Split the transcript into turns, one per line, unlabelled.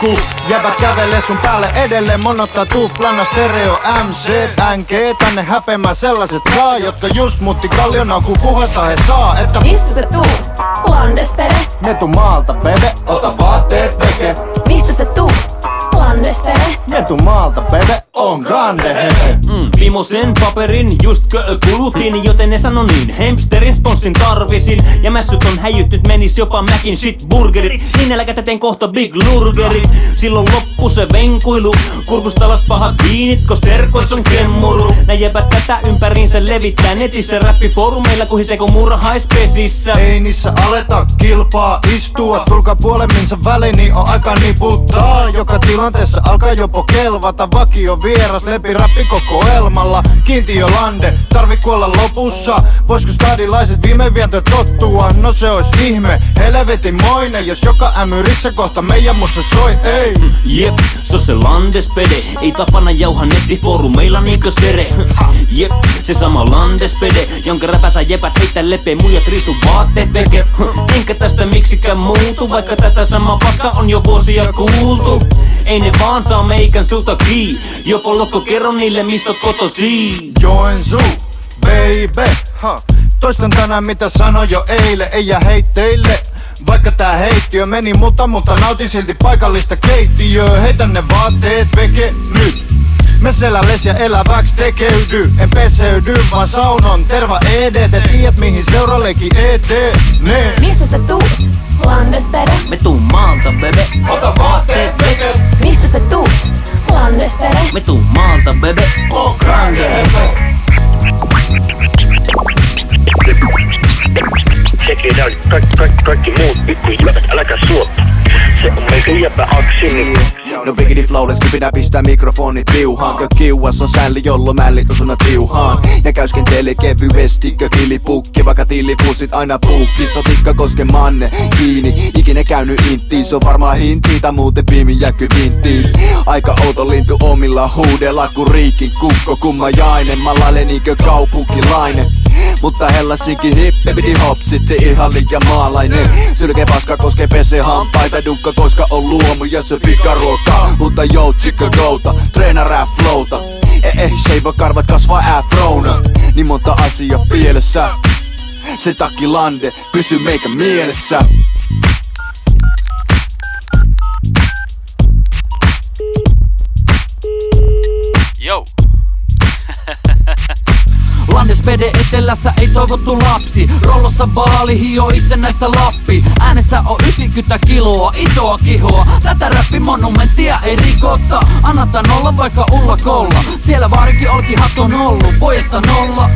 liikkuu. Jäbät kävelee sun päälle edelleen, monottaa tuplana stereo MC, NG. Tänne häpeämään sellaiset saa, jotka just muutti Kalliona, kun puhetta he saa. Että
mistä sä tuut? Landespede.
Ne tuu maalta, bebe, ota vaatteet veke.
Mistä sä tuut? Landespede.
Ne tuu maalta, bebe, on grande hese.
Limosen paperin just kulutin, joten ne sano niin. Hempsterin sponssin tarvisin, ja mässyt on häijyt, menis jopa Macin shit burgerit. Niin nälkätä teen kohta Big Lurgerit. Silloin loppu se venkuilu, kurkusta alas pahat viinit, kos terkois on kemmuru. Nää jäbät tätä ympäriinsä levittää netissä, räppifoorumeilla kuhisee kun murhaispesissä.
Ei niissä aleta kilpaa istua, tulkaa puolemminsa väliin, niin on aika niputtaa. Joka tilanteessa alkaa jopo kelvata, vakio vieras lepi rappikokoelmalla. Kiintiö lande, tarvi kuolla lopussa. Voisiko stadilaiset viime vientö tottua? No se ois ihme, helvetinmoinen, jos joka ämyrissä kohta meidän mussa soi, ei.
Jep, se on se Landespede, ei tapana jauha nettifoorumeilla niinkö sere. Jep, se sama Landespede, jonka räpäsä jepät heitä lepee, muijat risu vaatteet veke. Enkä tästä miksikään muutu, vaikka tätä samaa paska on jo vuosia kuultu. Ei ne vaan saa meikän suuta kii, jopo lokko kerro niille mistä kotosii.
Joensuu, baby, toistan tänään mitä sanoin jo eilen, ei jää heitteille. Vaikka tää heittiö meni mutta nautin silti paikallista keittiöä. Heitä ne vaatteet veke nyt. Me selälles ja eläväks tekeydy. En peseydy vaan saunon terva edet. Et tiedät mihin seurallekin etenee.
Mistä sä tuut? Landespede.
Me tuu maalta bebe,
Ota vaatteet veke.
Mistä sä tuut? Landespede.
me tuu maalta bebe.
Oh grande hefe.
Check it out, kaikki muut pikku jäbät, äläkä suotta. Se on meikä jäbä aksini.
No bigidi flawless, kipinä pistää mikrofonit piuhaan. Kiuas on sälli, jollo mällit osuna tiuhaan. Ja käyskentele kevyesti, kilipukki. Vaikka tillipussit aina puukki. Sotikka koske manne, kiinni. Ikinä käynyt inttiin, se on varmaan hintiin. Tai muuten piimin jäkky vinttiin. Aika outo lintu omilla huudella. Kun riikin kukko, kummajainen. Mä laile niinkö kaupunkilainen. Mutta hellassinkin hippe pidi hop, sitten ihan liian maalainen. Sylke paska koskee pese hampaita, dukka koska on luomu ja se pikaruoka. Mutta joo, tsikka gouta, treena rap flowta. Shave karvat kasvaa afrona. Niin monta asiaa pielessä. Se takki lande, pysy meikä mielessä.
Yo.
Landespede etelässä ei toivottu lapsi. Rollossa baali hio itsenäistä Lappi. Äänessä on 90 kiloa, isoa kihoa. Tätä räppimonumenttia ei rikota. Annata nolla vaikka ullakolla. Siellä vaarikin olki hat on ollut, pojesta nolla.